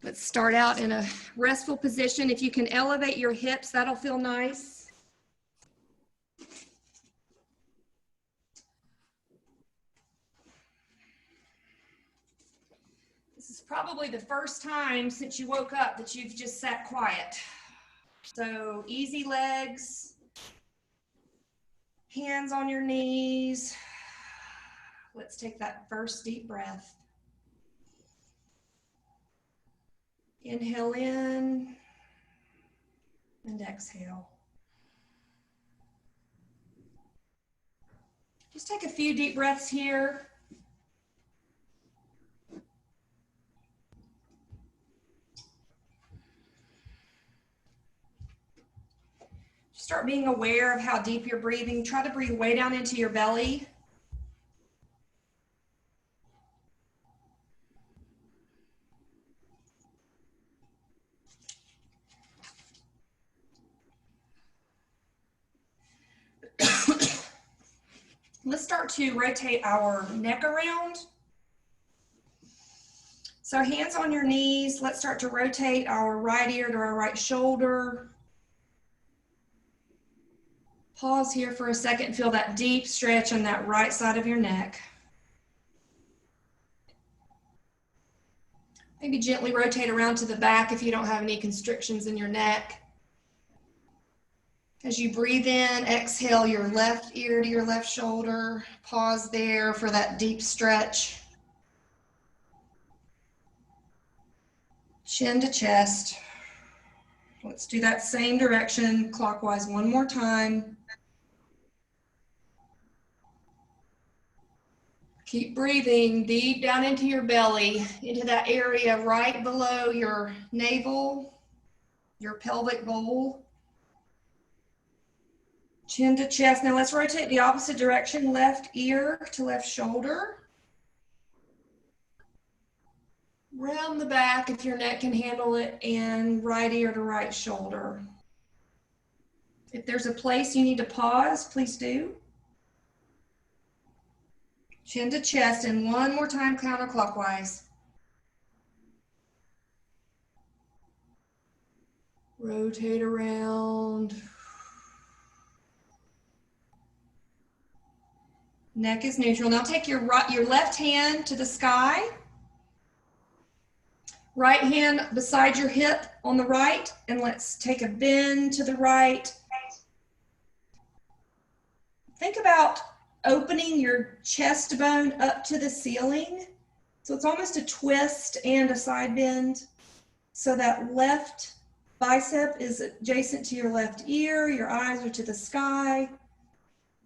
Let's start out in a restful position. If you can elevate your hips, that'll feel nice. This is probably the first time since you woke up that you've just sat quiet. So easy legs, hands on your knees. Let's take that first deep breath. Inhale in and exhale. Just take a few deep breaths here. Start being aware of how deep you're breathing. Try to breathe way down into your belly. Let's start to rotate our neck around. So hands on your knees. Let's start to rotate our right ear to our right shoulder. Pause here for a second. Feel that deep stretch on that right side of your neck. Maybe gently rotate around to the back if you don't have any constrictions in your neck. As you breathe in, exhale your left ear to your left shoulder. Pause there for that deep stretch. Chin to chest. Let's do that same direction clockwise one more time. Keep breathing deep down into your belly, into that area right below your navel, your pelvic bowl. Chin to chest. Now let's rotate the opposite direction, left ear to left shoulder. Round the back if your neck can handle it, and right ear to right shoulder. If there's a place you need to pause, please do. Chin to chest, and one more time counterclockwise. Rotate around. Neck is neutral. Now take your left hand to the sky. Right hand beside your hip on the right, and let's take a bend to the right. Think about opening your chest bone up to the ceiling. So it's almost a twist and a side bend. So that left bicep is adjacent to your left ear. Your eyes are to the sky.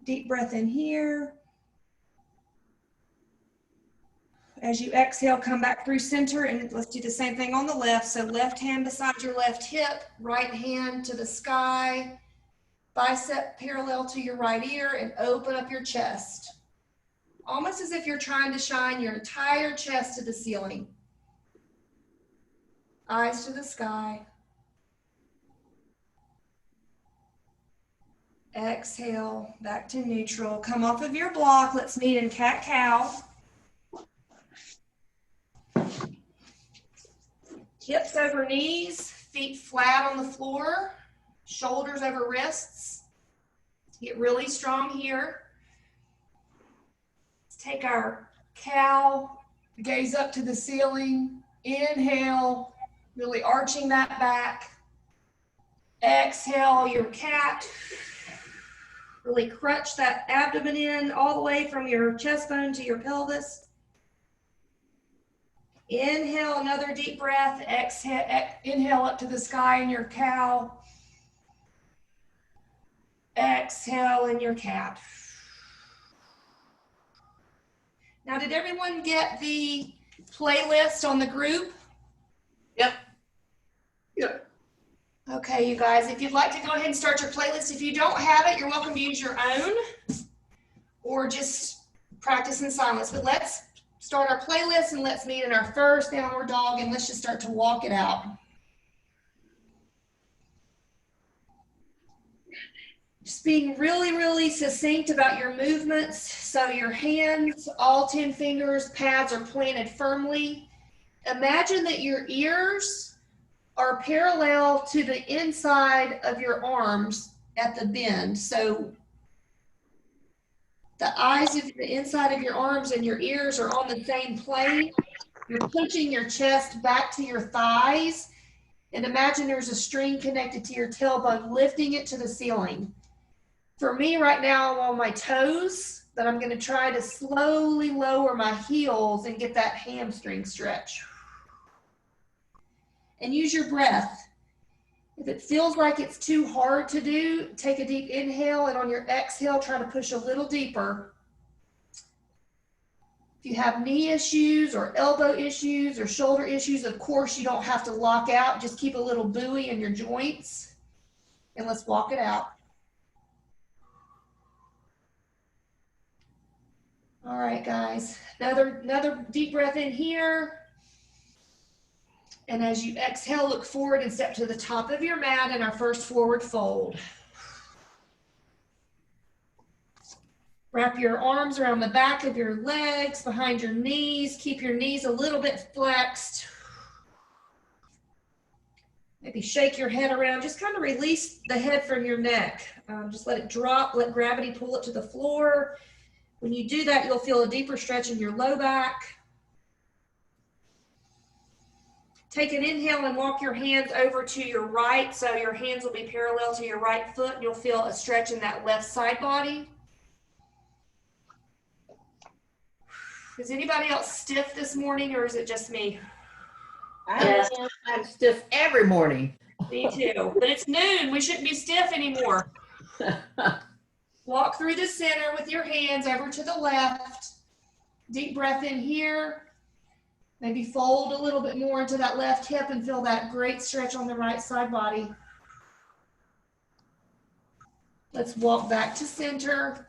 Deep breath in here. As you exhale, come back through center, and let's do the same thing on the left. So left hand beside your left hip, right hand to the sky, bicep parallel to your right ear, and open up your chest. Almost as if you're trying to shine your entire chest to the ceiling. Eyes to the sky. Exhale, back to neutral. Come off of your block. Let's meet in cat-cow. Hips over knees, feet flat on the floor, shoulders over wrists. Get really strong here. Let's take our cow, gaze up to the ceiling. Inhale, really arching that back. Exhale, your cat. Really crunch that abdomen in all the way from your chest bone to your pelvis. Inhale, another deep breath. Exhale, inhale up to the sky in your cow. Exhale in your cat. Now, did everyone get the playlist on the group? Yep. Yep. Okay, you guys, if you'd like to go ahead and start your playlist, if you don't have it, you're welcome to use your own or just practice in silence. But let's start our playlist, and let's meet in our first downward dog, and let's just start to walk it out. Just being really, really succinct about your movements. So your hands, all 10 fingers, pads are planted firmly. Imagine that your ears are parallel to the inside of your arms at the bend. So the eyes of the inside of your arms and your ears are on the same plane. You're pushing your chest back to your thighs, and imagine there's a string connected to your tailbone, lifting it to the ceiling. For me right now, I'm on my toes, but I'm going to try to slowly lower my heels and get that hamstring stretch. And use your breath. If it feels like it's too hard to do, take a deep inhale, and on your exhale, try to push a little deeper. If you have knee issues or elbow issues or shoulder issues, of course, you don't have to lock out. Just keep a little buoy in your joints, and let's walk it out. All right, guys, another deep breath in here. And as you exhale, look forward and step to the top of your mat in our first forward fold. Wrap your arms around the back of your legs, behind your knees. Keep your knees a little bit flexed. Maybe shake your head around. Just kind of release the head from your neck. Just let it drop. Let gravity pull it to the floor. When you do that, you'll feel a deeper stretch in your low back. Take an inhale and walk your hands over to your right. So your hands will be parallel to your right foot. And you'll feel a stretch in that left side body. Is anybody else stiff this morning, or is it just me? I'm stiff every morning. Me too. But it's noon. We shouldn't be stiff anymore. Walk through the center with your hands over to the left. Deep breath in here. Maybe fold a little bit more into that left hip and feel that great stretch on the right side body. Let's walk back to center.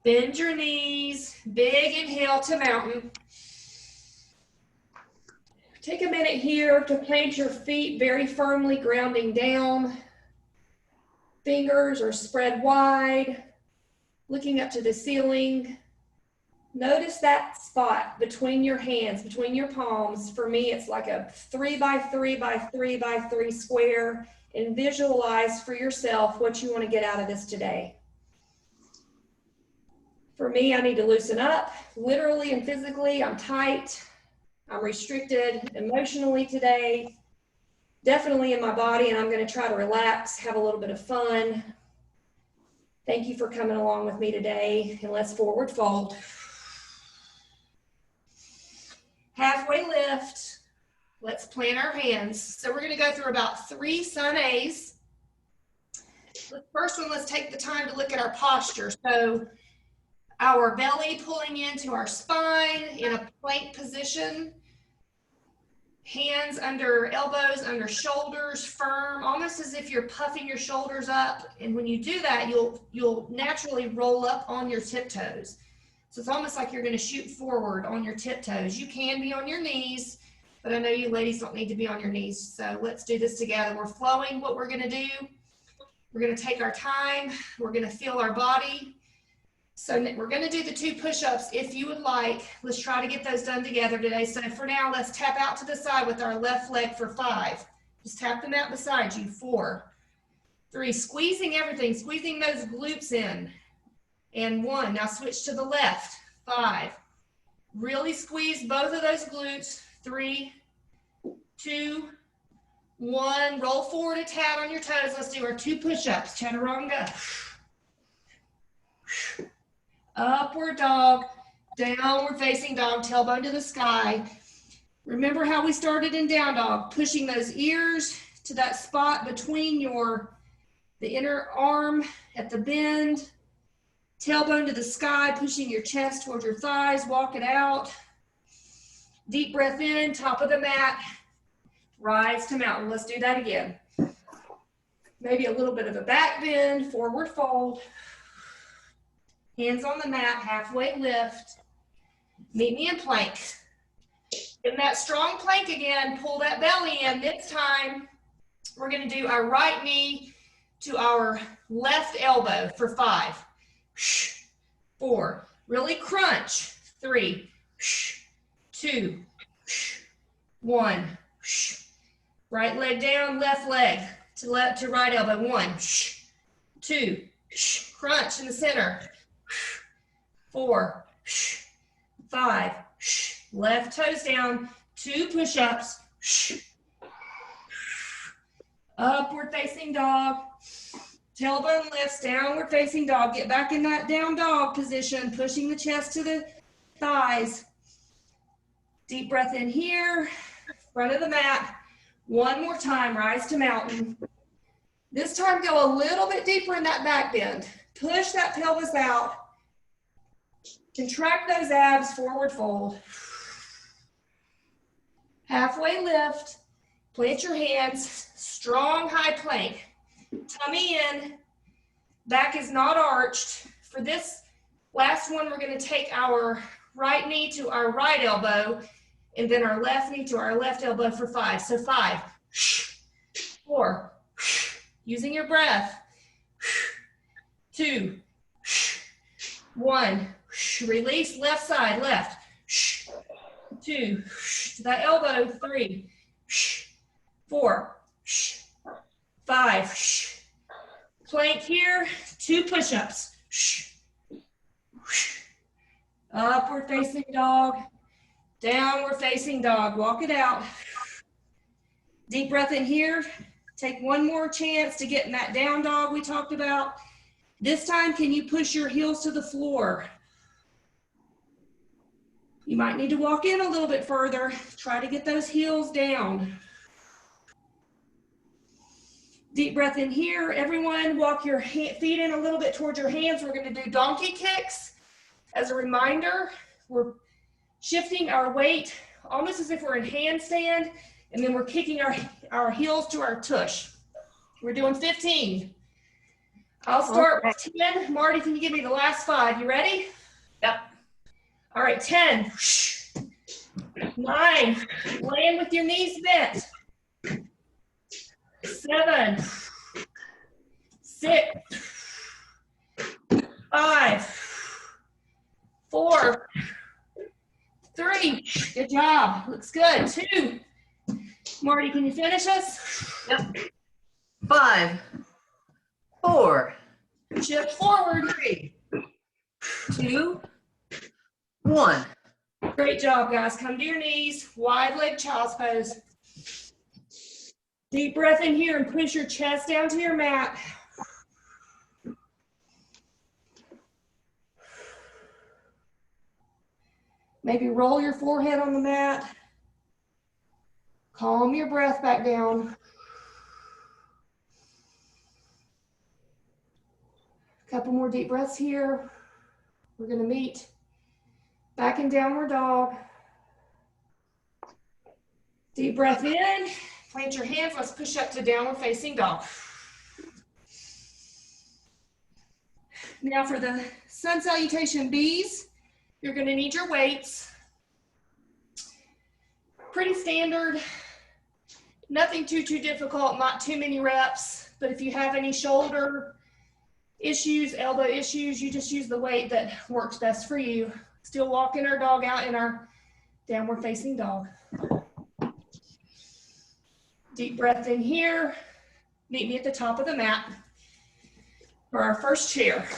Bend your knees. Big inhale to mountain. Take a minute here to plant your feet very firmly, grounding down. Fingers are spread wide, looking up to the ceiling. Notice that spot between your hands, between your palms. For me, it's like a 3 by 3 by 3 by 3 square, and visualize for yourself what you want to get out of this today. For me, I need to loosen up, literally and physically. I'm tight. I'm restricted emotionally today, definitely in my body, and I'm going to try to relax, have a little bit of fun. Thank you for coming along with me today, and let's forward fold. Halfway lift. Let's plant our hands. So we're going to go through about 3 sun A's. The first one, let's take the time to look at our posture. So our belly pulling into our spine in a plank position. Hands under elbows, under shoulders, firm, almost as if you're puffing your shoulders up. And when you do that, you'll naturally roll up on your tiptoes. So it's almost like you're going to shoot forward on your tiptoes. You can be on your knees, but I know you ladies don't need to be on your knees. So let's do this together. We're flowing. What we're going to do, we're going to take our time. We're going to feel our body. So we're going to do the 2 push-ups if you would like. Let's try to get those done together today. So for now, let's tap out to the side with our left leg for 5. Just tap them out beside you. 4, 3, squeezing everything, squeezing those glutes in. And 1, now switch to the left. 5, really squeeze both of those glutes. 3, 2, 1, roll forward a tad on your toes. Let's do our 2 push-ups, chaturanga. Upward dog, downward facing dog, tailbone to the sky. Remember how we started in down dog, pushing those ears to that spot between the inner arm at the bend, tailbone to the sky, pushing your chest towards your thighs, walk it out. Deep breath in, top of the mat, rise to mountain. Let's do that again. Maybe a little bit of a back bend, forward fold. Hands on the mat, halfway lift. Meet me in plank. In that strong plank again, pull that belly in. This time, we're going to do our right knee to our left elbow for 5. 4, really crunch. 3, 2, 1. Right leg down, left leg to right elbow. 1, 2, crunch in the center. 4, 5, left toes down, 2 push-ups. Upward facing dog. Tailbone lifts, downward facing dog. Get back in that down dog position, pushing the chest to the thighs. Deep breath in here, front of the mat. One more time, rise to mountain. This time go a little bit deeper in that back bend. Push that pelvis out. Contract those abs, forward fold. Halfway lift, plant your hands, strong high plank. Tummy in, back is not arched. For this last one, we're going to take our right knee to our right elbow and then our left knee to our left elbow for 5. So 5, 4, using your breath, 2, 1, release left side, left, 2, to that elbow, 3, 4, 5, plank here, 2 push-ups, upward facing dog, downward facing dog, walk it out. Deep breath in here, take one more chance to get in that down dog we talked about. This time, can you push your heels to the floor? You might need to walk in a little bit further, try to get those heels down. Deep breath in here. Everyone, walk your feet in a little bit towards your hands. We're going to do donkey kicks. As a reminder, we're shifting our weight almost as if we're in handstand, and then we're kicking our heels to our tush. We're doing 15. I'll start with 10. Marty, can you give me the last 5? You ready? Yep. All right, 10. 9. Land with your knees bent. 7, 6, 5, 4, 3. Good job. Looks good. 2. Marty, can you finish us? Yep. 5, 4, Shift forward. 3, 2, 1. Great job, guys. Come to your knees. Wide leg child's pose. Deep breath in here and push your chest down to your mat. Maybe roll your forehead on the mat. Calm your breath back down. A couple more deep breaths here. We're going to meet back in downward dog. Deep breath in. Plant your hands. Let's push up to downward facing dog. Now for the sun salutation B's, you're going to need your weights. Pretty standard. Nothing too difficult, not too many reps. But if you have any shoulder issues, elbow issues, you just use the weight that works best for you. Still walking our dog out in our downward facing dog. Deep breath in here. Meet me at the top of the mat for our first chair.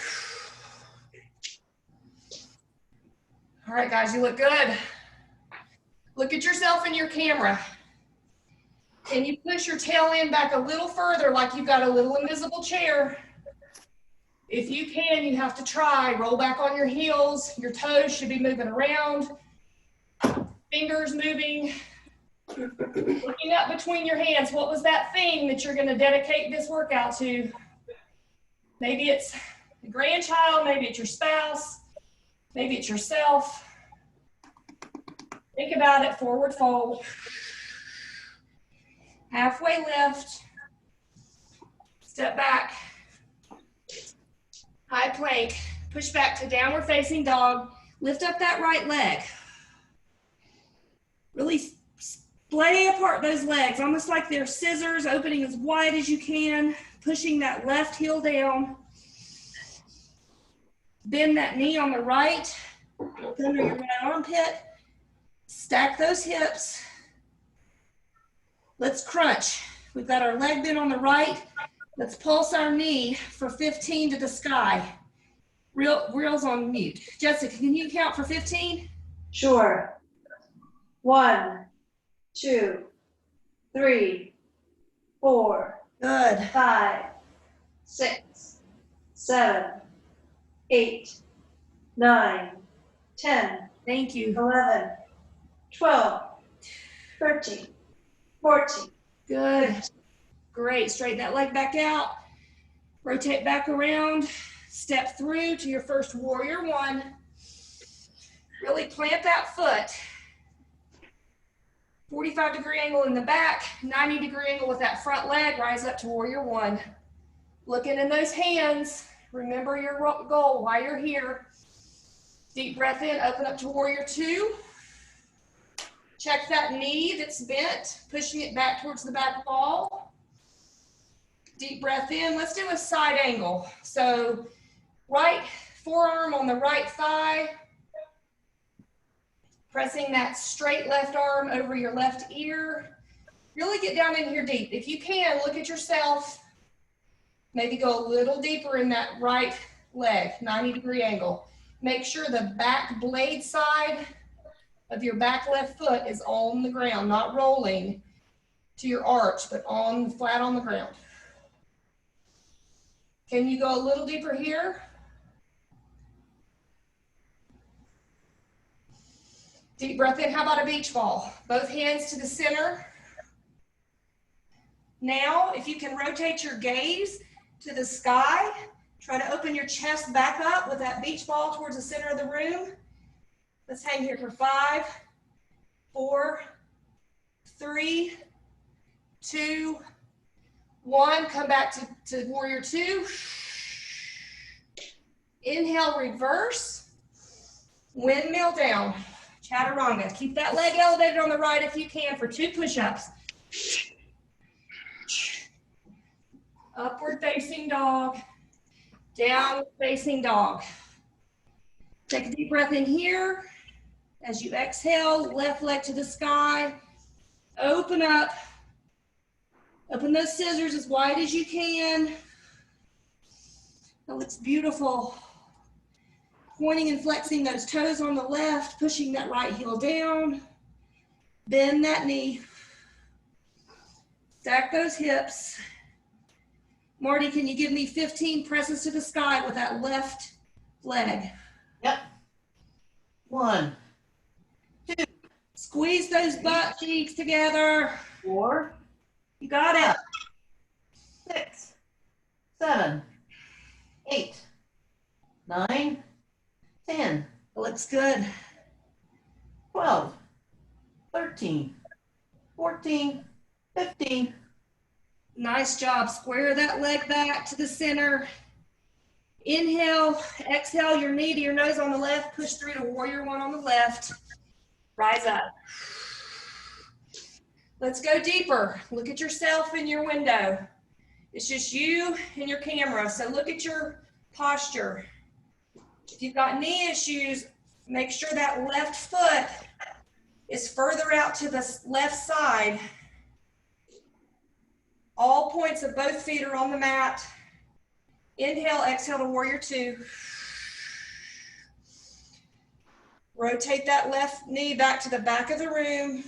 All right, guys, you look good. Look at yourself in your camera. Can you push your tail end back a little further like you've got a little invisible chair? If you can, you have to try. Roll back on your heels. Your toes should be moving around. Fingers moving. Looking up between your hands. What was that thing that you're going to dedicate this workout to? Maybe it's a grandchild. Maybe it's your spouse. Maybe it's yourself. Think about it. Forward fold. Halfway lift. Step back. High plank. Push back to downward facing dog. Lift up that right leg. Really splay apart those legs, almost like they're scissors, opening as wide as you can, pushing that left heel down. Bend that knee on the right, under your right armpit. Stack those hips. Let's crunch. We've got our leg bent on the right. Let's pulse our knee for 15 to the sky. Reels on mute. Jessica, can you count for 15? Sure. 1, 2, 3, 4. Good. 5, 6, 7, 8, 9, 10, Thank you. 11, 12, 13, 14. Good. Great. Straighten that leg back out. Rotate back around. Step through to your first warrior one. Really plant that foot. 45-degree angle in the back, 90-degree angle with that front leg. Rise up to warrior one. Looking in those hands. Remember your goal while you're here. Deep breath in, open up to warrior two. Check that knee that's bent, pushing it back towards the back wall. Deep breath in. Let's do a side angle. So right forearm on the right thigh. Pressing that straight left arm over your left ear. Really get down in here deep. If you can, look at yourself. Maybe go a little deeper in that right leg, 90-degree angle. Make sure the back blade side of your back left foot is on the ground, not rolling to your arch, but flat on the ground. Can you go a little deeper here? Deep breath in. How about a beach ball? Both hands to the center. Now, if you can rotate your gaze to the sky, try to open your chest back up with that beach ball towards the center of the room. Let's hang here for 5, 4, 3, 2, 1. Come back to warrior two. Inhale, reverse. Windmill down. Chaturanga. Keep that leg elevated on the right if you can for 2 push-ups. Upward facing dog. Downward facing dog. Take a deep breath in here. As you exhale, left leg to the sky. Open up. Open those scissors as wide as you can. That looks beautiful. Pointing and flexing those toes on the left, pushing that right heel down. Bend that knee. Stack those hips. Marty, can you give me 15 presses to the sky with that left leg? Yep. 1, 2. Squeeze those butt cheeks together. 4. You got it. 6, 7, 8, 9, 10. It looks good. 12, 13, 14, 15. Nice job. Square that leg back to the center. Inhale, exhale your knee to your nose on the left. Push through to warrior one on the left. Rise up. Let's go deeper. Look at yourself in your window. It's just you and your camera. So look at your posture. If you've got knee issues, make sure that left foot is further out to the left side. All points of both feet are on the mat. Inhale, exhale to warrior two. Rotate that left knee back to the back of the room.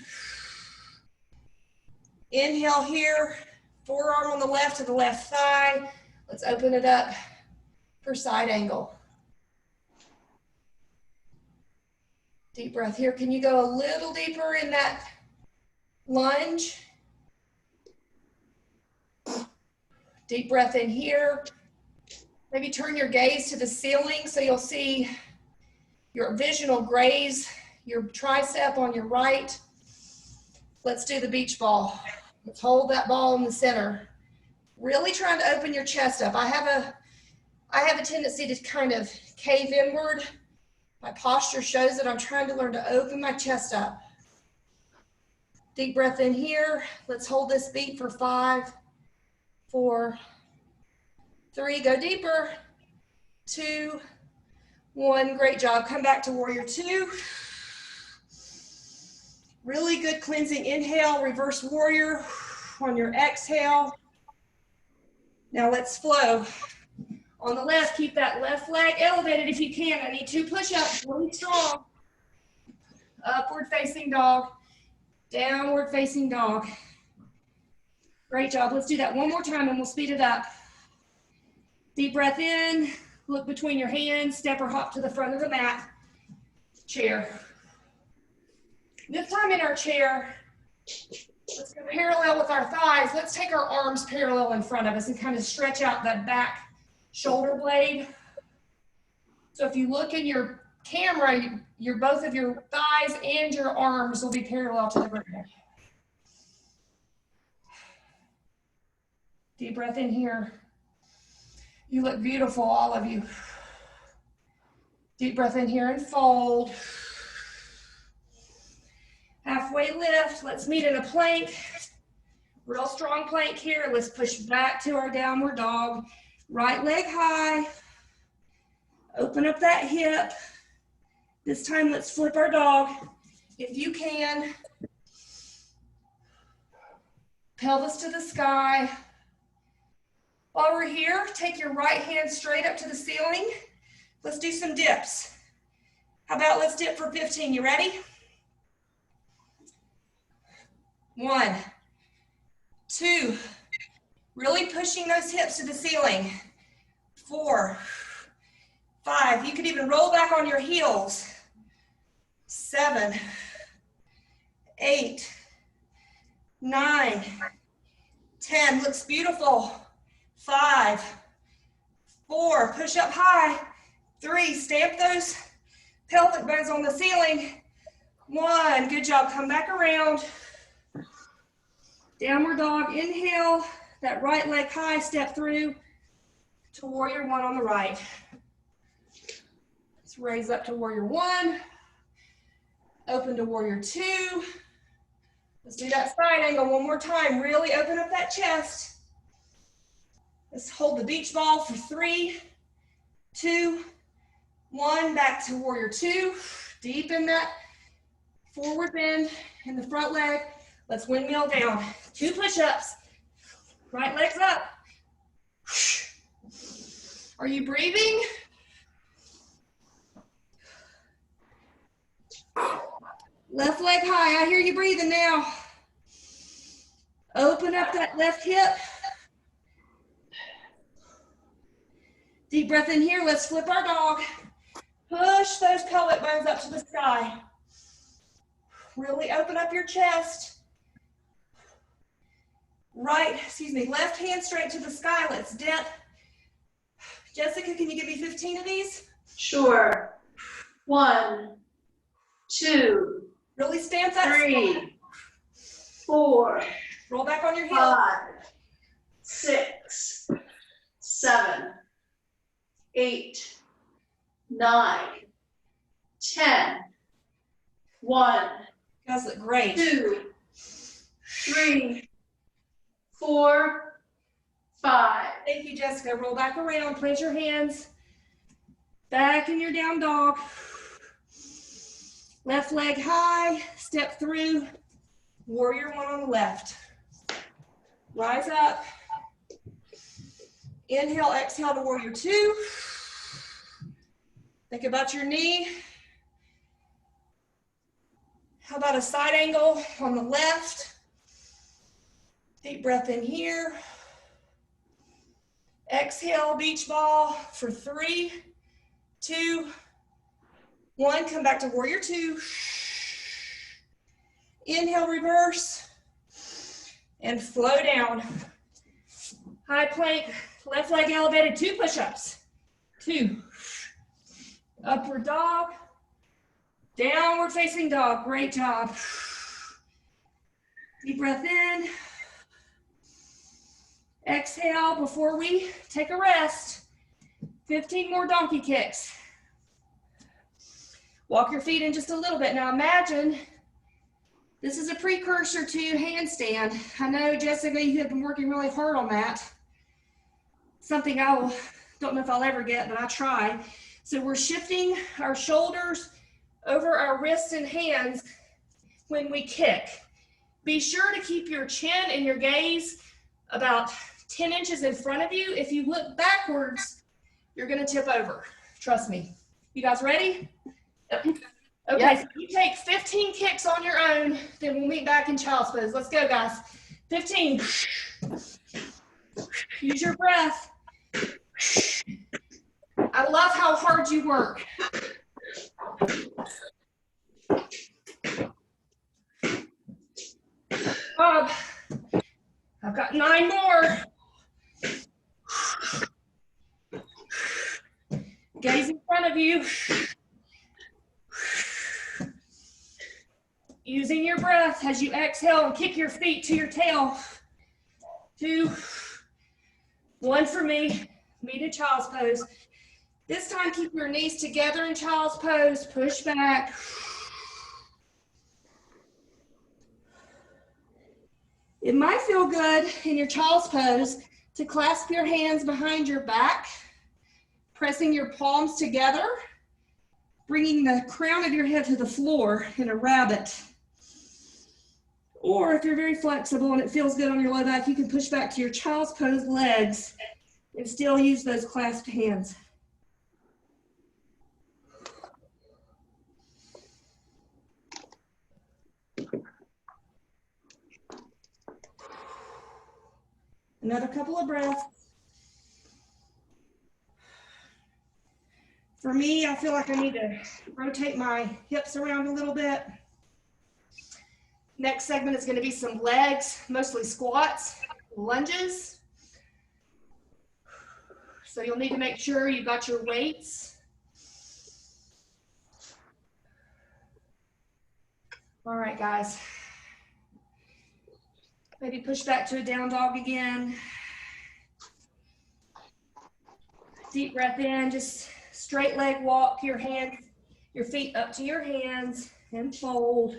Inhale here, forearm on the left to the left thigh. Let's open it up for side angle. Deep breath here. Can you go a little deeper in that lunge? Deep breath in here. Maybe turn your gaze to the ceiling so you'll see your vision will graze your tricep on your right. Let's do the beach ball. Let's hold that ball in the center. Really trying to open your chest up. I have a tendency to kind of cave inward. My posture shows that I'm trying to learn to open my chest up. Deep breath in here. Let's hold this beat for 5, 4, 3. Go deeper. 2, 1. Great job. Come back to warrior two. Really good cleansing inhale, reverse warrior on your exhale. Now let's flow. On the left, keep that left leg elevated if you can. I need 2 push-ups, really strong. Upward facing dog, downward facing dog. Great job. Let's do that one more time and we'll speed it up. Deep breath in, look between your hands, step or hop to the front of the mat, chair. This time in our chair, let's go parallel with our thighs. Let's take our arms parallel in front of us and kind of stretch out that back shoulder blade. So if you look in your camera, both of your thighs and your arms will be parallel to the ground. Deep breath in here. You look beautiful, all of you. Deep breath in here and fold. Halfway lift. Let's meet in a plank. Real strong plank here. Let's push back to our downward dog. Right leg high. Open up that hip. This time, let's flip our dog. If you can. Pelvis to the sky. While we're here, take your right hand straight up to the ceiling. Let's do some dips. How about let's dip for 15? You ready? 1, 2. Really pushing those hips to the ceiling. 4, 5. You could even roll back on your heels. 7, 8, 9, 10. Looks beautiful. 5, 4. Push up high. 3. Stamp those pelvic bones on the ceiling. 1. Good job. Come back around. Downward dog. Inhale. That right leg high. Step through to warrior 1 on the right. Let's raise up to warrior 1. Open to warrior 2. Let's do that side angle one more time. Really open up that chest. Let's hold the beach ball for 3, 2, 1. Back to warrior 2. Deepen that forward bend in the front leg. Let's windmill down. 2 push-ups. Right leg's up. Are you breathing? Left leg high. I hear you breathing now. Open up that left hip. Deep breath in here. Let's flip our dog. Push those pelvic bones up to the sky. Really open up your chest. Left hand straight to the sky. Let's dip. Jessica, can you give me 15 of these? Sure. 1, 2, Really stamp that 3, 4, Roll back on your heel. 5, 6, 7, 8, 9, 10. 1, You guys look great. 2, 3, 4, 5. Thank you, Jessica. Roll back around. Plant your hands back in your down dog. Left leg high. Step through. Warrior 1 on the left. Rise up. Inhale, exhale to warrior 2. Think about your knee. How about a side angle on the left? Deep breath in here. Exhale, beach ball for 3, 2, 1. Come back to warrior 2. Inhale, reverse. And flow down. High plank, left leg elevated, 2 push-ups. 2. Upward dog. Downward facing dog. Great job. Deep breath in. Exhale before we take a rest. 15 more donkey kicks. Walk your feet in just a little bit. Now imagine this is a precursor to handstand. I know, Jessica, you have been working really hard on that. Something don't know if I'll ever get, but I try. So we're shifting our shoulders over our wrists and hands when we kick. Be sure to keep your chin and your gaze about 10 inches in front of you. If you look backwards, you're gonna tip over. Trust me. You guys ready? Yep. Okay, Yep. so you take 15 kicks on your own, then we'll meet back in child's pose. Let's go, guys. 15. Use your breath. I love how hard you work. I've got 9 more. Gaze in front of you. Using your breath as you exhale and kick your feet to your tail. 2, 1 for me. Meet in child's pose. This time, keep your knees together in child's pose. Push back. It might feel good in your child's pose to clasp your hands behind your back, pressing your palms together, bringing the crown of your head to the floor in a rabbit. Or if you're very flexible and it feels good on your low back, you can push back to your child's pose legs and still use those clasped hands. Another couple of breaths. For me, I feel like I need to rotate my hips around a little bit. Next segment is going to be some legs, mostly squats, lunges. So you'll need to make sure you've got your weights. All right, guys. Maybe push back to a down dog again. Deep breath in, just straight leg walk your hands, your feet up to your hands and fold.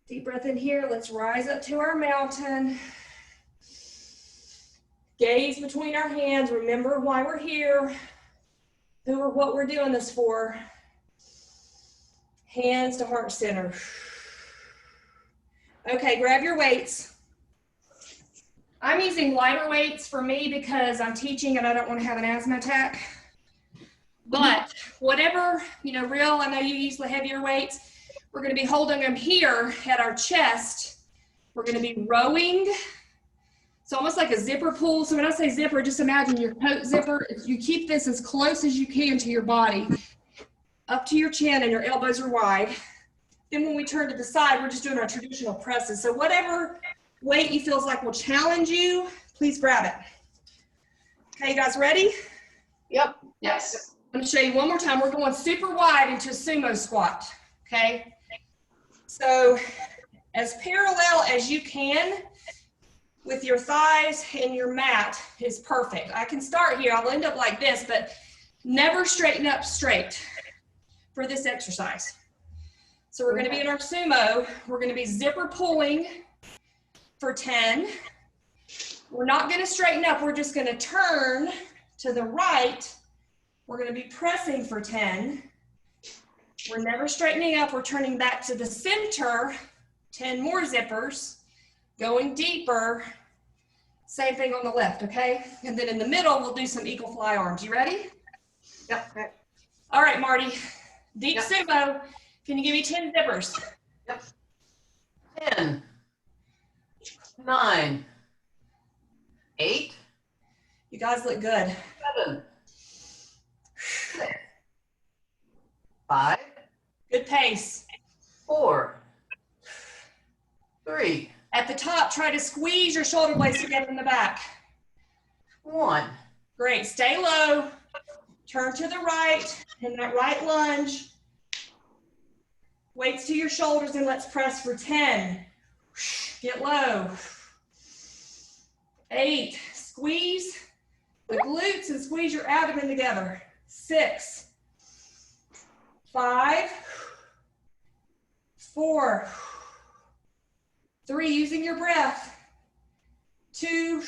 Deep breath in here. Let's rise up to our mountain. Gaze between our hands. Remember why we're here, who or what we're doing this for. Hands to heart center. Okay, grab your weights. I'm using lighter weights for me because I'm teaching and I don't want to have an asthma attack. But whatever, real, I know you use the heavier weights. We're going to be holding them here at our chest. We're going to be rowing. It's almost like a zipper pull. So when I say zipper, just imagine your coat zipper. You keep this as close as you can to your body, up to your chin, and your elbows are wide. Then when we turn to the side, we're just doing our traditional presses. So whatever weight you feels like will challenge you, please grab it. Okay, you guys ready? Yep. Yes. I'm going to show you one more time. We're going super wide into a sumo squat, okay? So as parallel as you can with your thighs and your mat is perfect. I can start here. I'll end up like this, but never straighten up straight for this exercise. So we're going to be in our sumo. We're going to be zipper pulling for 10. We're not going to straighten up. We're just going to turn to the right. We're going to be pressing for 10. We're never straightening up. We're turning back to the center. 10 more zippers. Going deeper. Same thing on the left, okay? And then in the middle, we'll do some eagle fly arms. You ready? Yep. Okay. All right, Marty. Deep Yep. sumo. Can you give me 10 zippers? Yep. 10, 9, 8, You guys look good. 7, 6, 5, Good pace. 4, 3, At the top, try to squeeze your shoulder blades together in the back. 1. Great. Stay low. Turn to the right in that right lunge. Weights to your shoulders and let's press for 10. Get low. 8. Squeeze the glutes and squeeze your abdomen together. 6. 5. 4. 3. Using your breath. 2.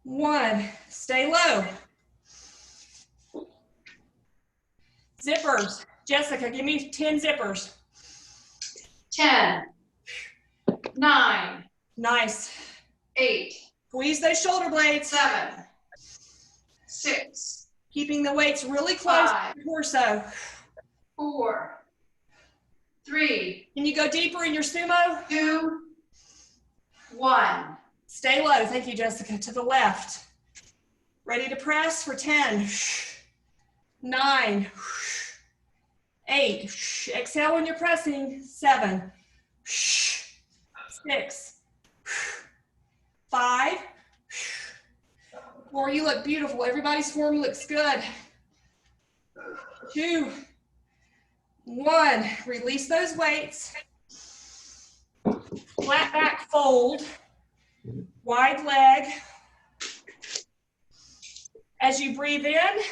1. Stay low. Zippers. Jessica, give me 10 zippers. 10, 9, Nice. 8, Squeeze those shoulder blades. 7, 6, Keeping the weights really close to 5, the torso. 4, 3, Can you go deeper in your sumo? 2, 1. Stay low. Thank you, Jessica. To the left. Ready to press for 10, 9, 8. Exhale when you're pressing. 7, 6, 5, 4. You look beautiful. Everybody's form looks good. 2, 1. Release those weights. Flat back fold. Wide leg. As you breathe in,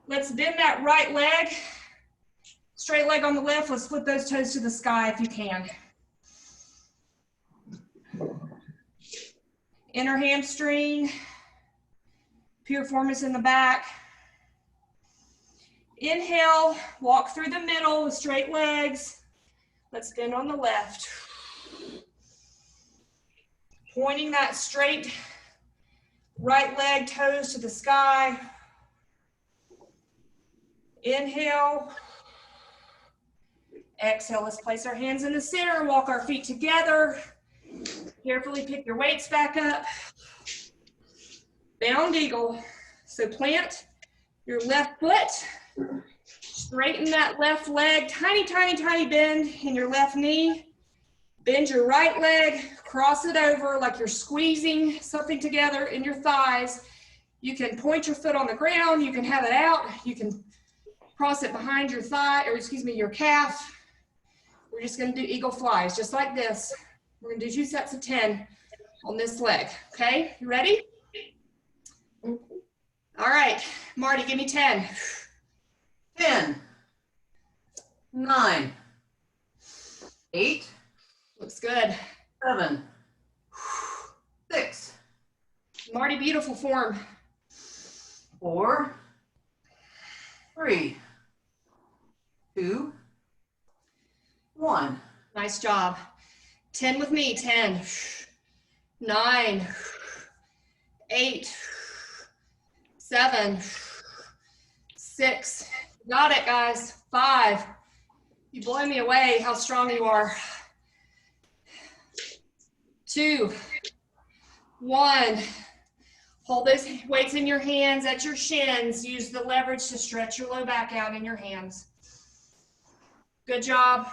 let's bend that right leg. Straight leg on the left. Let's flip those toes to the sky if you can. Inner hamstring. Piriformis in the back. Inhale, walk through the middle with straight legs. Let's bend on the left. Pointing that straight right leg, toes to the sky. Inhale. Exhale, let's place our hands in the center, walk our feet together. Carefully pick your weights back up. Bound eagle. So plant your left foot. Straighten that left leg. Tiny, tiny, tiny bend in your left knee. Bend your right leg, cross it over like you're squeezing something together in your thighs. You can point your foot on the ground. You can have it out. You can cross it behind your thigh, or excuse me, your calf. We're just going to do eagle flies, just like this. We're going to do 2 sets of 10 on this leg. Okay, you ready? All right, Marty, give me 10. 10, 9, 8, Looks good. 7, 6, Marty, beautiful form. 4, 3, 2, 1. Nice job. 10 with me. 10, 9, 8, 7, 6. Got it, guys. 5. You blow me away how strong you are. 2, 1. Hold those weights in your hands at your shins. Use the leverage to stretch your low back out in your hands. Good job.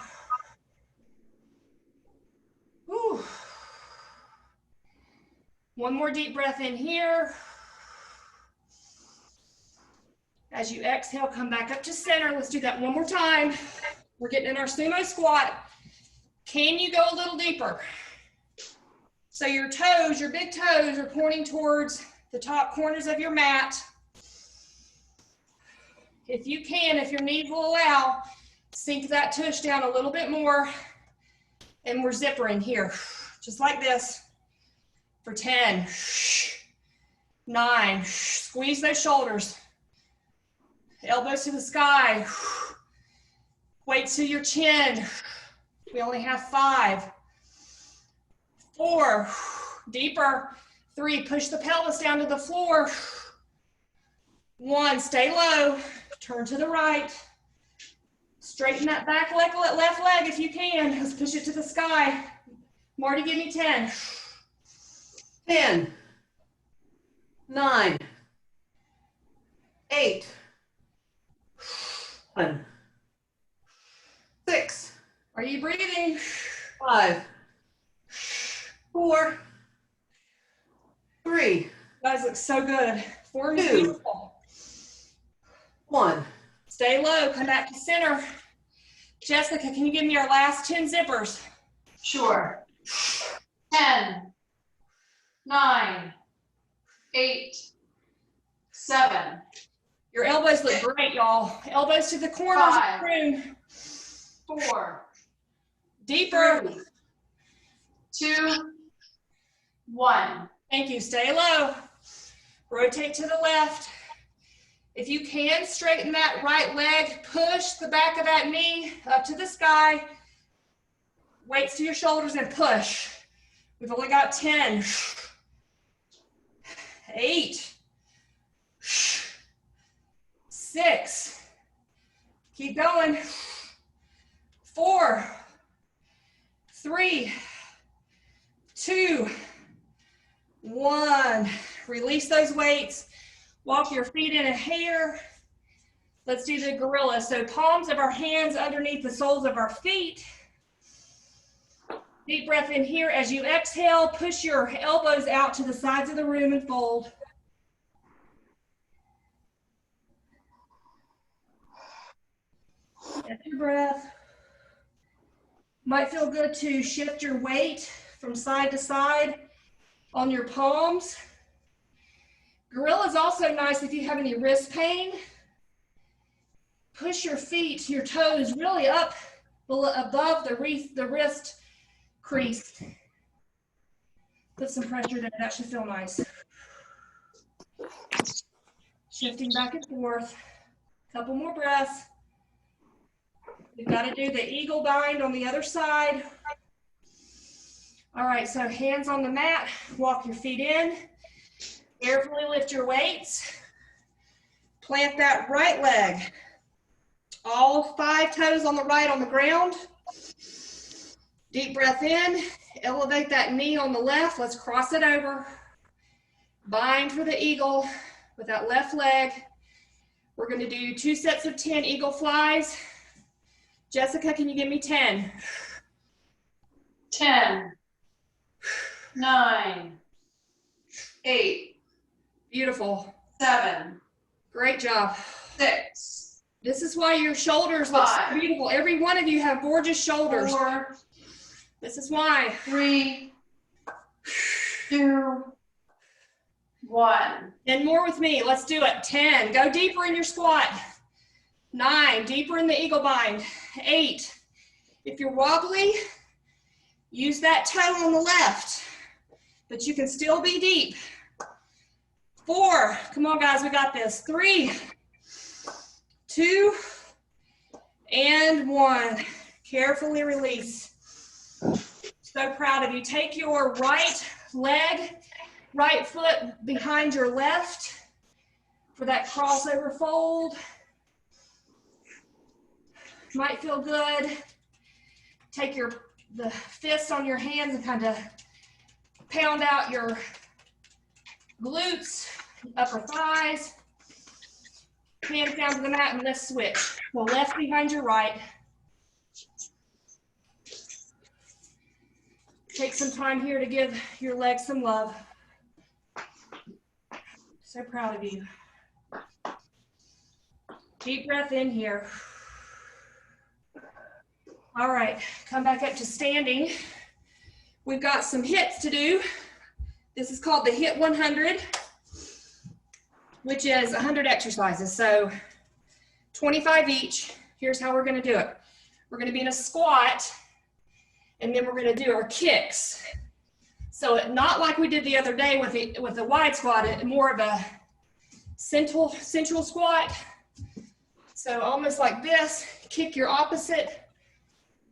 Whew. One more deep breath in here. As you exhale, come back up to center. Let's do that one more time. We're getting in our sumo squat. Can you go a little deeper? So your toes, your big toes are pointing towards the top corners of your mat. If you can, if your knees will allow, sink that tush down a little bit more. And we're zippering here, just like this, for 10, 9, squeeze those shoulders, elbows to the sky, weights to your chin. We only have 5, 4, deeper, 3, push the pelvis down to the floor, 1, stay low, turn to the right. Straighten that back leg, left leg if you can. Let's push it to the sky. Marty, give me 10. 10, 9, 8, 7, 6, Are you breathing? 5, 4, 3, You guys look so good. Form is 2, beautiful. 1. Stay low, come back to center. Jessica, can you give me our last 10 zippers? Sure. 10, 9, 8, 7. Your elbows look great, y'all. Elbows to the corners of 5, the room. 4, Deeper. 3, 2, 1. Thank you. Stay low. Rotate to the left. If you can, straighten that right leg, push the back of that knee up to the sky, weights to your shoulders and push. We've only got 10, 8, 6, keep going, 4, 3, 2, 1. Release those weights. Walk your feet in a hair. Let's do the gorilla. So palms of our hands underneath the soles of our feet. Deep breath in here. As you exhale, push your elbows out to the sides of the room and fold. Catch your breath. Might feel good to shift your weight from side to side on your palms. Gorilla is also nice if you have any wrist pain. Push your feet, your toes really up above the wrist crease. Put some pressure there, that should feel nice. Shifting back and forth. Couple more breaths. We've got to do the eagle bind on the other side. All right, so hands on the mat, walk your feet in. Carefully lift your weights. Plant that right leg. All 5 toes on the right on the ground. Deep breath in. Elevate that knee on the left. Let's cross it over. Bind for the eagle with that left leg. We're going to do 2 sets of 10 eagle flies. Jessica, can you give me 10? 10, 9, 8. Beautiful. 7, Great job. 6, This is why your shoulders look so 5, beautiful. Every one of you have gorgeous shoulders. 4, This is why. 3, 2, 1. And more with me. Let's do it. 10. Go deeper in your squat. 9. Deeper in the eagle bind. 8. If you're wobbly, use that toe on the left, but you can still be deep. 4. Come on, guys. We got this. 3, 2, and 1. Carefully release. So proud of you. Take your right leg, right foot behind your left for that crossover fold. Might feel good. Take the fists on your hands and kind of pound out your glutes, upper thighs. Hands down to the mat and let's switch. The left behind your right. Take some time here to give your legs some love. So proud of you. Deep breath in here. All right, come back up to standing. We've got some hits to do. This is called the HIT 100, which is 100 exercises. So 25 each. Here's how we're gonna do it. We're gonna be in a squat, and then we're gonna do our kicks. So not like we did the other day with the wide squat, more of a central squat. So almost like this, kick your opposite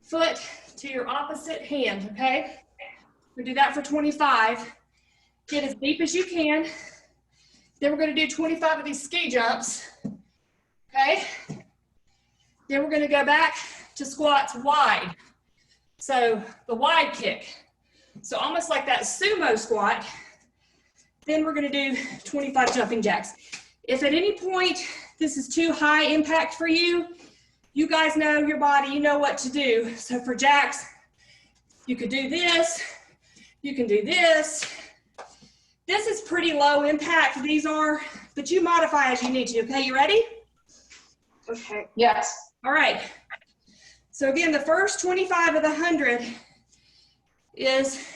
foot to your opposite hand, okay? We do that for 25. Get as deep as you can. Then we're gonna do 25 of these ski jumps, okay? Then we're gonna go back to squats wide. So the wide kick. So almost like that sumo squat. Then we're gonna do 25 jumping jacks. If at any point this is too high impact for you, you guys know your body, you know what to do. So for jacks, you could do this, you can do this. This is pretty low impact, these are, but you modify as you need to, okay? You ready? Okay. Yes. All right. So again, the first 25 of the 100 is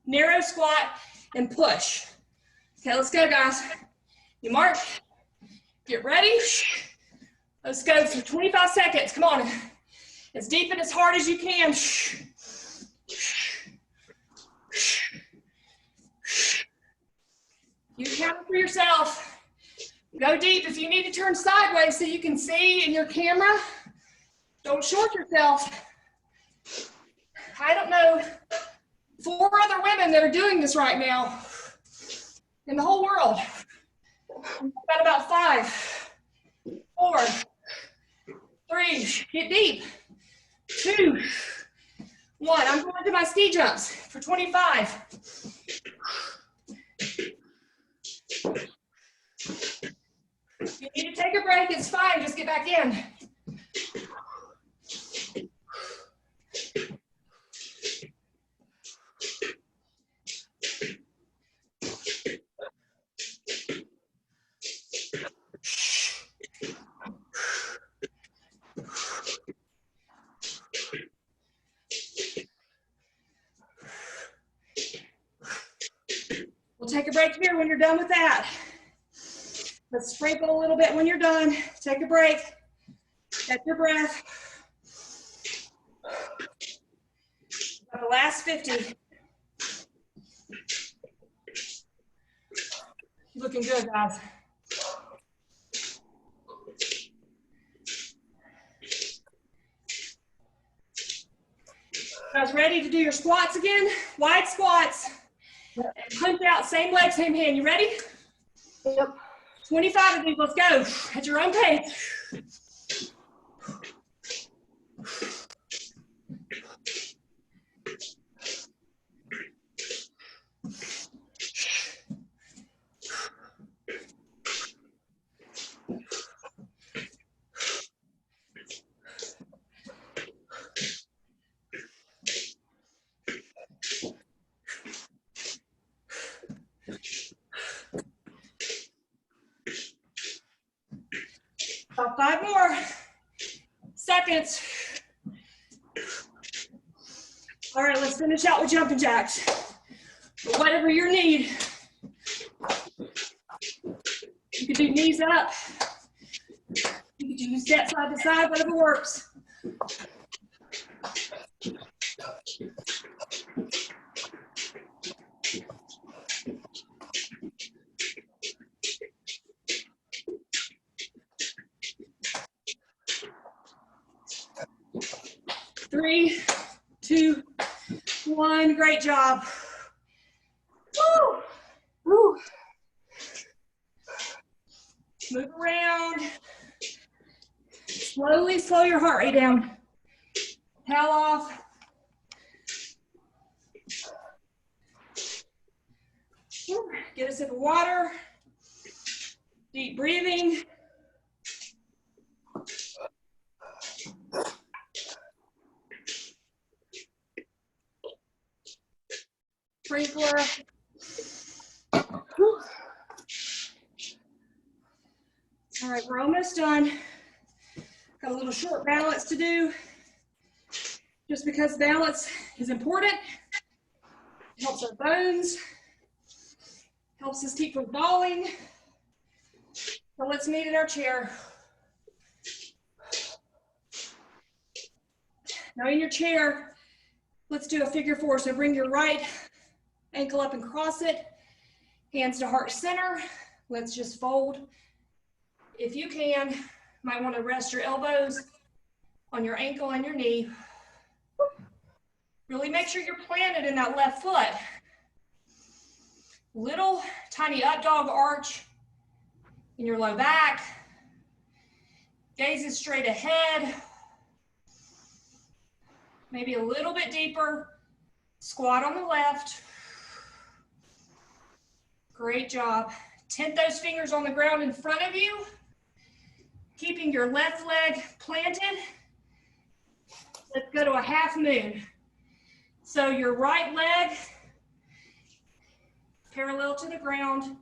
narrow squat and push. Okay, let's go, guys. You mark, get ready. Let's go for 25 seconds. Come on. As deep and as hard as you can. You count it for yourself. Go deep. If you need to turn sideways so you can see in your camera, don't short yourself. I don't know 4 other women that are doing this right now in the whole world. I've got about 5, 4, 3, get deep, 2, 1. I'm going to my ski jumps for 25. If you need to take a break, it's fine. Just get back in. We'll take a break here when you're done with that. Let's sprinkle a little bit when you're done. Take a break. Catch your breath. Got the last 50. Looking good, guys. Guys, ready to do your squats again? Wide squats. Punch out, same leg, same hand. You ready? Yep. 25 of these, let's go. At your own pace. About 5 more seconds. All right, let's finish out with jumping jacks. Or whatever your need. You can do knees up. You can do step side to side, whatever works. Three, 2, 1. Great job. Woo! Woo! Move around. Slowly slow your heart rate down. Towel off. Get a sip of water. Deep breathing. Sprinkler. Whew. All right, we're almost done. Got a little short balance to do. Just because balance is important. It helps our bones. Helps us keep from falling. So let's meet in our chair. Now in your chair, let's do a figure 4. So bring your right ankle up and cross it. Hands to heart center. Let's just fold. If you can, you might want to rest your elbows on your ankle and your knee. Really make sure you're planted in that left foot. Little tiny up dog arch in your low back. Gaze is straight ahead. Maybe a little bit deeper. Squat on the left. Great job. Tent those fingers on the ground in front of you. Keeping your left leg planted. Let's go to a half moon. So your right leg parallel to the ground.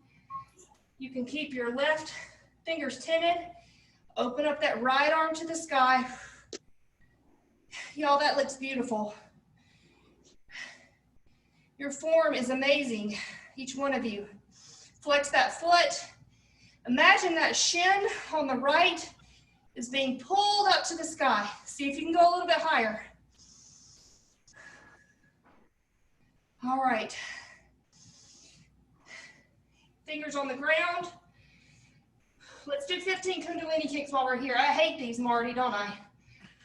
You can keep your left fingers tented. Open up that right arm to the sky. Y'all, that looks beautiful. Your form is amazing, each one of you. Flex that foot. Imagine that shin on the right is being pulled up to the sky. See if you can go a little bit higher. All right. Fingers on the ground. Let's do 15 Kundalini kicks while we're here. I hate these, Marty, don't I?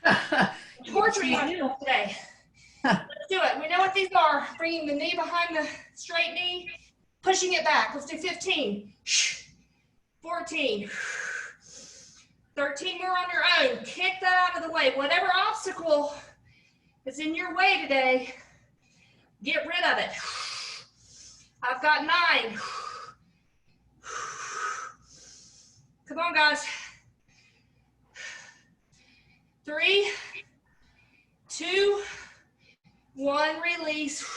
I'm torturing myself today. Let's do it. We know what these are. Bringing the knee behind the straight knee, pushing it back. Let's do 15, 14, 13 more on your own. Kick that out of the way. Whatever obstacle is in your way today, get rid of it. I've got 9. Come on, guys. 3, 2, 1, release.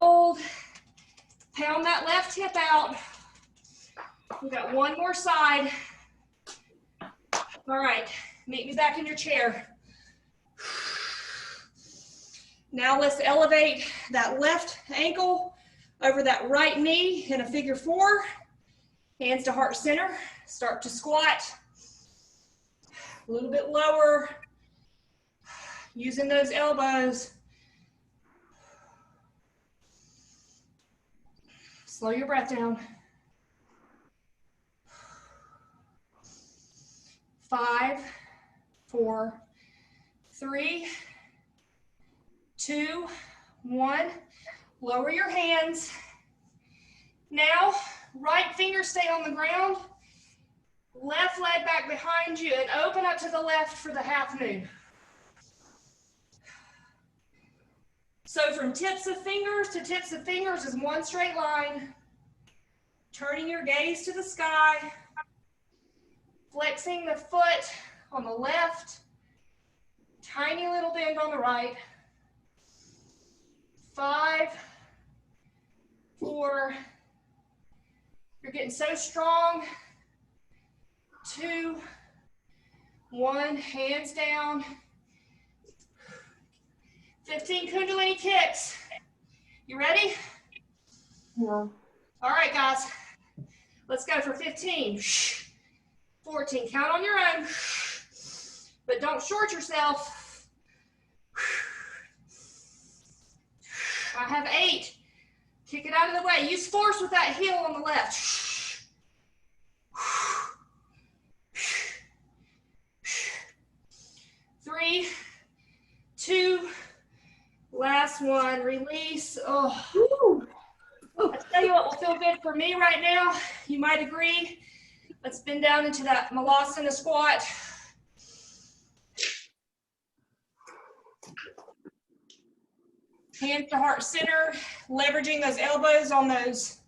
Hold. Pound that left hip out. We got one more side. All right, meet me back in your chair. Now let's elevate that left ankle over that right knee in a figure 4. Hands to heart center. Start to squat. A little bit lower. Using those elbows. Slow your breath down. 5, 4, 3, 2, 1. Lower your hands. Now, right finger stay on the ground. Left leg back behind you and open up to the left for the half moon. So from tips of fingers to tips of fingers is one straight line. Turning your gaze to the sky. Flexing the foot on the left. Tiny little bend on the right. 5, 4. You're getting so strong. 2, 1, hands down. 15 Kundalini kicks. You ready? Yeah. All right, guys. Let's go for 15. 14. Count on your own. But don't short yourself. I have 8. Kick it out of the way. Use force with that heel on the left. 3, 2, last one. Release. Oh. I tell you what will feel good for me right now. You might agree. Let's bend down into that Malasana squat. Hands to heart center, leveraging those elbows on those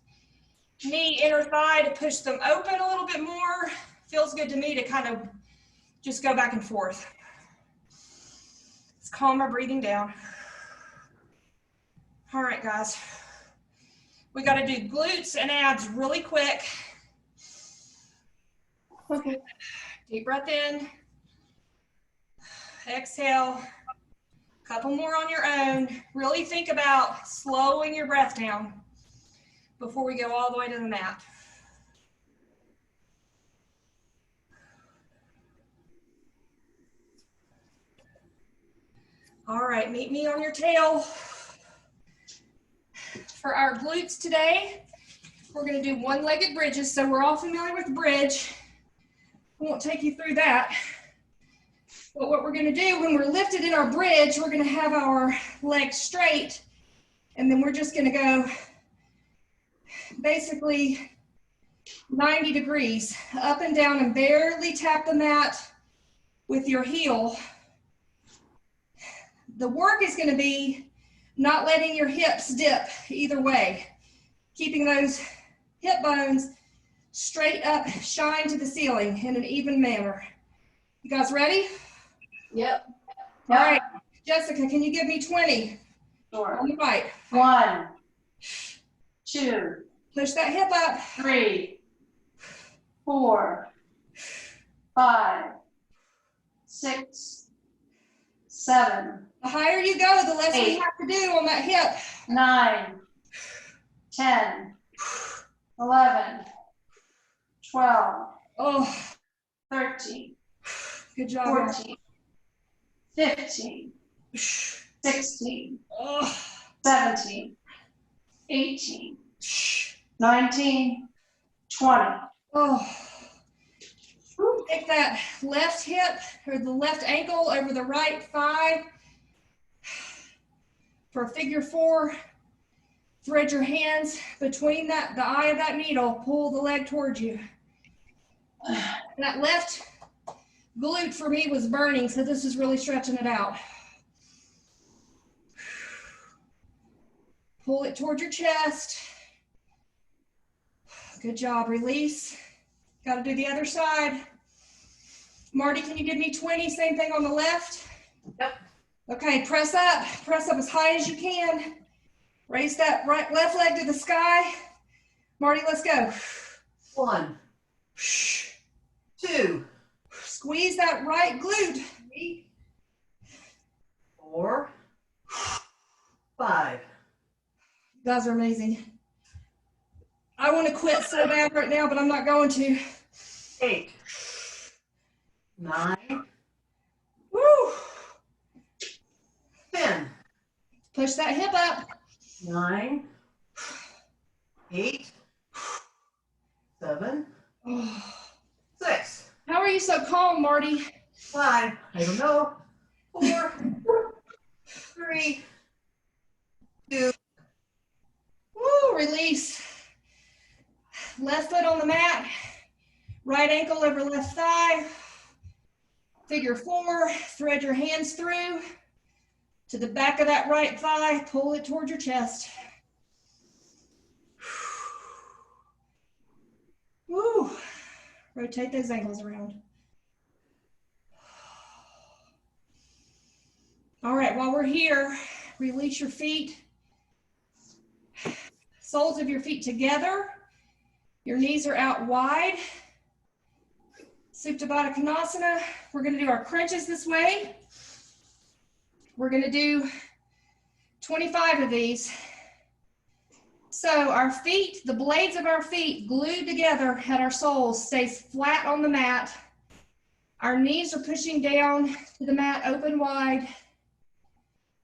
knee inner thigh to push them open a little bit more. Feels good to me to kind of just go back and forth. Let's calm our breathing down. All right, guys. We got to do glutes and abs really quick. Okay. Deep breath in. Exhale. Couple more on your own. Really think about slowing your breath down before we go all the way to the mat. All right, meet me on your tail. For our glutes today, we're going to do one-legged bridges. So we're all familiar with the bridge. I won't take you through that. But what we're going to do when we're lifted in our bridge, we're going to have our legs straight, and then we're just going to go basically 90 degrees up and down and barely tap the mat with your heel. The work is going to be not letting your hips dip either way, keeping those hip bones straight up, shine to the ceiling in an even manner. You guys ready? Yep. All right, Jessica, can you give me 20? Sure. On the right. 1, 2, Push that hip up. 3, 4, 5, 6, 7, The higher you go, the less we 8. have to do on that hip. 9, 10, 11, 12, Oh, 13, good job. 14, 15, 16, Oh, 17, 18, 19, 20, Oh, take that left hip or the left ankle over the right thigh for a figure four. Thread your hands between the eye of that needle. Pull the leg towards you. That left glute for me was burning, so this is really stretching it out. Pull it towards your chest. Good job. Release. Got to do the other side. Marty, can you give me 20? Same thing on the left. Yep. Okay, press up. Press up as high as you can. Raise that left leg to the sky. Marty, let's go. 1, 2, Squeeze that right glute. 3, 4, 5. You guys are amazing. I want to quit so bad right now, but I'm not going to. 8, 9, Woo! 10, Push that hip up. 9, 8, 7, Oh. 6, How are you so calm, Marty? 5, I don't know, 4, 3, 2. Woo, release. Left foot on the mat. Right ankle over left thigh. Figure four. Thread your hands through to the back of that right thigh. Pull it toward your chest. Woo. Rotate those ankles around. All right, while we're here, release your feet. Soles of your feet together. Your knees are out wide. Supta Baddha Konasana. We're going to do our crunches this way. We're going to do 25 of these. So our feet, the blades of our feet glued together at our soles, stays flat on the mat. Our knees are pushing down to the mat open wide.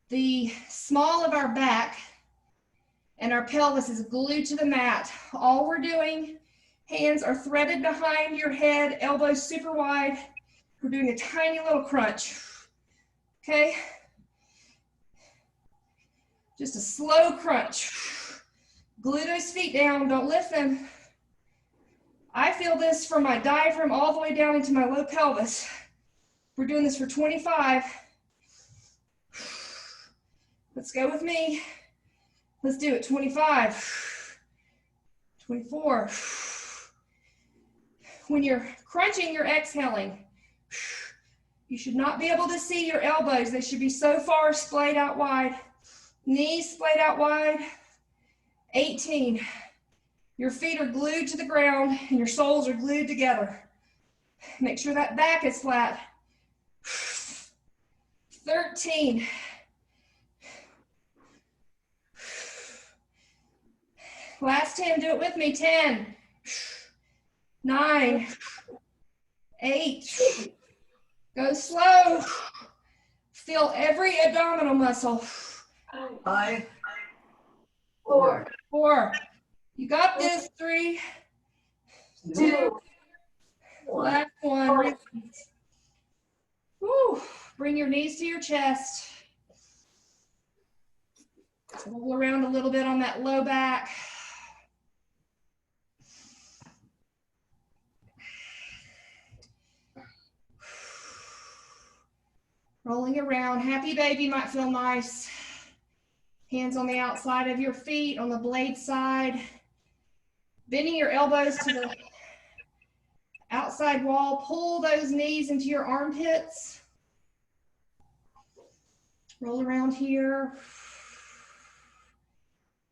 The small of our back and our pelvis is glued to the mat. All we're doing, hands are threaded behind your head, elbows super wide. We're doing a tiny little crunch, okay? Just a slow crunch. Glue those feet down, don't lift them. I feel this from my diaphragm all the way down into my low pelvis. We're doing this for 25. Let's go with me. Let's do it. 25, 24. When you're crunching, you're exhaling. You should not be able to see your elbows. They should be so far splayed out wide. Knees splayed out wide. 18. Your feet are glued to the ground and your soles are glued together. Make sure that back is flat. 13. Last 10, do it with me. 10, 9, 8. Go slow. Feel every abdominal muscle. 5, 4, 4. You got this. 3, 2, 1. last one. Release. Woo. Bring your knees to your chest. Roll around a little bit on that low back. Rolling around. Happy baby might feel nice. Hands on the outside of your feet, on the blade side. Bending your elbows to the outside wall. Pull those knees into your armpits. Roll around here.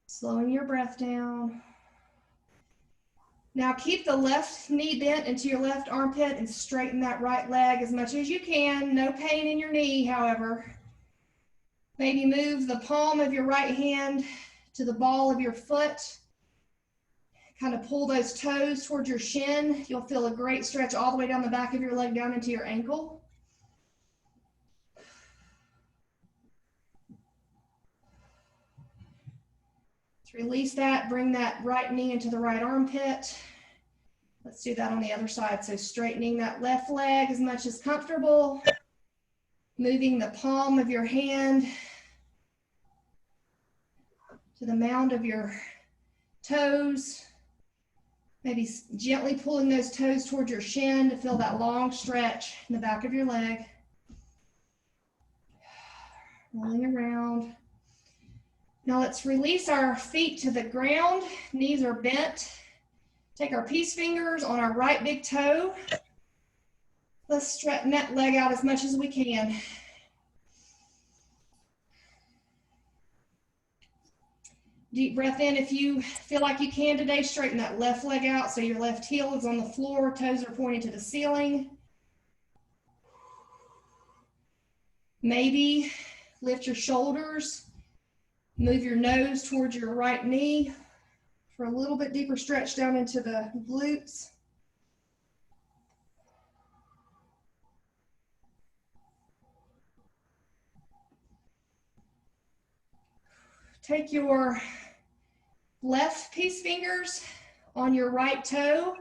Slowing your breath down. Now keep the left knee bent into your left armpit and straighten that right leg as much as you can. No pain in your knee, however. Maybe move the palm of your right hand to the ball of your foot. Kind of pull those toes towards your shin. You'll feel a great stretch all the way down the back of your leg down into your ankle. Let's release that. Bring that right knee into the right armpit. Let's do that on the other side. So straightening that left leg as much as comfortable. Moving the palm of your hand to the mound of your toes. Maybe gently pulling those toes towards your shin to feel that long stretch in the back of your leg. Rolling around. Now let's release our feet to the ground. Knees are bent. Take our peace fingers on our right big toe. Let's straighten that leg out as much as we can. Deep breath in. If you feel like you can today, straighten that left leg out so your left heel is on the floor, toes are pointing to the ceiling. Maybe lift your shoulders, move your nose towards your right knee for a little bit deeper stretch down into the glutes. Take your left peace fingers on your right toe.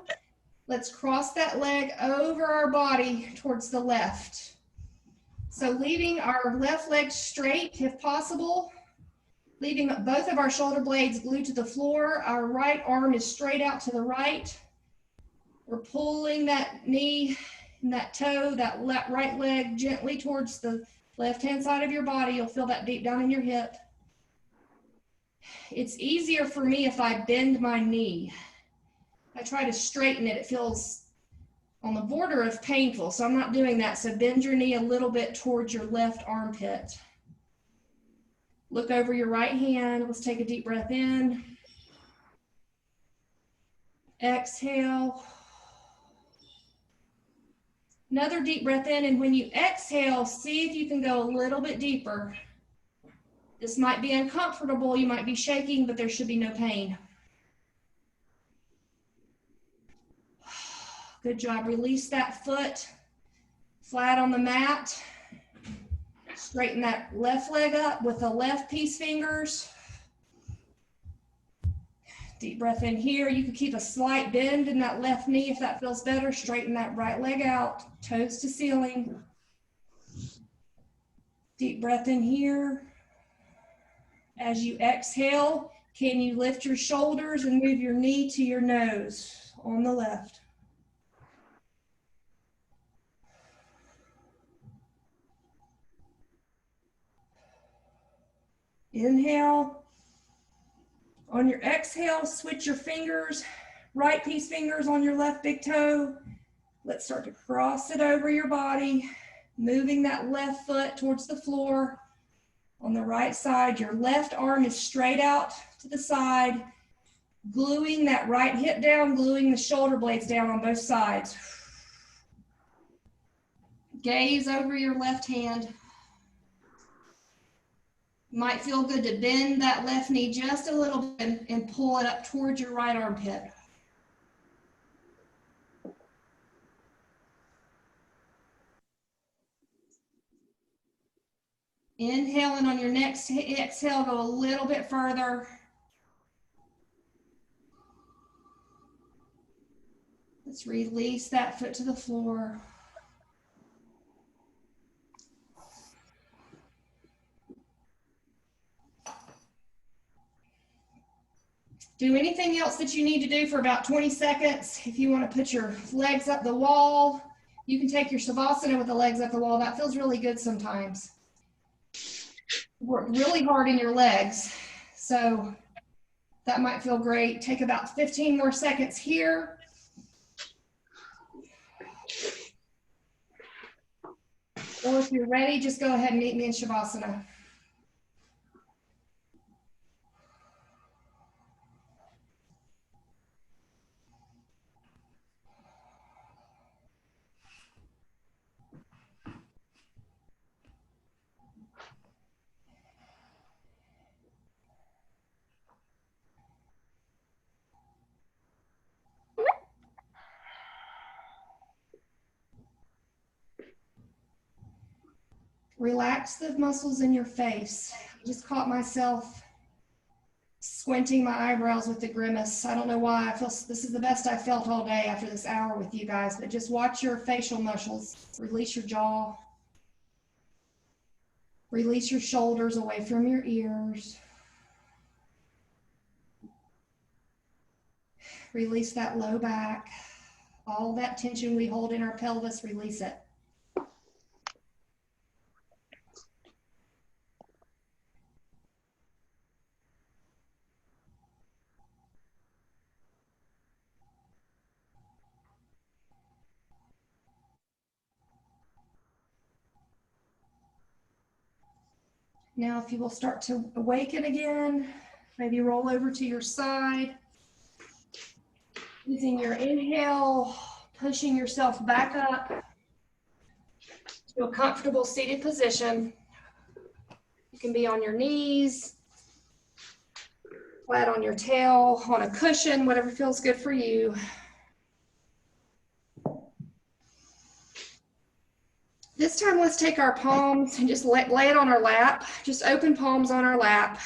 Let's cross that leg over our body towards the left. So leaving our left leg straight if possible, leaving both of our shoulder blades glued to the floor. Our right arm is straight out to the right. We're pulling that knee and that toe, that right leg gently towards the left-hand side of your body. You'll feel that deep down in your hip. It's easier for me if I bend my knee. I try to straighten it. It feels on the border of painful, so I'm not doing that. So bend your knee a little bit towards your left armpit. Look over your right hand. Let's take a deep breath in. Exhale. Another deep breath in, and when you exhale, see if you can go a little bit deeper. This might be uncomfortable, you might be shaking, but there should be no pain. Good job. Release that foot flat on the mat. Straighten that left leg up with the left peace fingers. Deep breath in here. You can keep a slight bend in that left knee if that feels better. Straighten that right leg out, toes to ceiling. Deep breath in here. As you exhale, can you lift your shoulders and move your knee to your nose on the left? Inhale. On your exhale, switch your fingers, right peace fingers on your left big toe. Let's start to cross it over your body, moving that left foot towards the floor. On the right side, your left arm is straight out to the side, gluing that right hip down, gluing the shoulder blades down on both sides. Gaze over your left hand. Might feel good to bend that left knee just a little bit and pull it up towards your right armpit. Inhale, and on your next exhale, go a little bit further. Let's release that foot to the floor. Do anything else that you need to do for about 20 seconds. If you want to put your legs up the wall, you can take your Savasana with the legs up the wall. That feels really good sometimes. Work really hard in your legs, so that might feel great. Take about 15 more seconds here. Or if you're ready, just go ahead and meet me in Shavasana. Relax the muscles in your face. I just caught myself squinting my eyebrows with the grimace. I don't know why. I feel this is the best I felt all day after this hour with you guys, but just watch your facial muscles. Release your jaw. Release your shoulders away from your ears. Release that low back. All that tension we hold in our pelvis, release it. Now, if you will start to awaken again, maybe roll over to your side. Using your inhale, pushing yourself back up to a comfortable seated position. You can be on your knees, flat on your tail, on a cushion, whatever feels good for you. This time, let's take our palms and just lay it on our lap. Just open palms on our lap.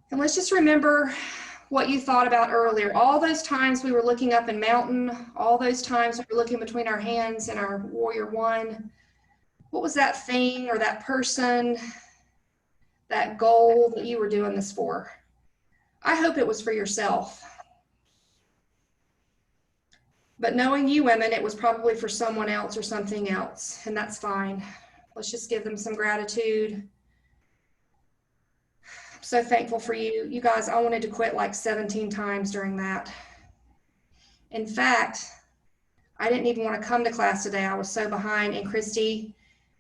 And let's just remember what you thought about earlier. All those times we were looking up in mountain, all those times we were looking between our hands in our warrior one. What was that thing or that person, that goal that you were doing this for? I hope it was for yourself. But knowing you women, it was probably for someone else or something else, and that's fine. Let's just give them some gratitude. I'm so thankful for you. You guys, I wanted to quit like 17 times during that. In fact, I didn't even want to come to class today. I was so behind. And Christy,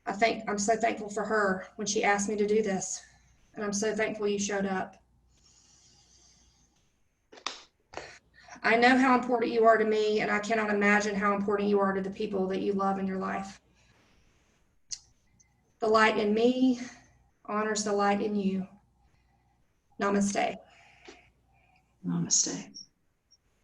I'm so thankful for her when she asked me to do this. And I'm so thankful you showed up. I know how important you are to me, and I cannot imagine how important you are to the people that you love in your life. The light in me honors the light in you. Namaste. Namaste.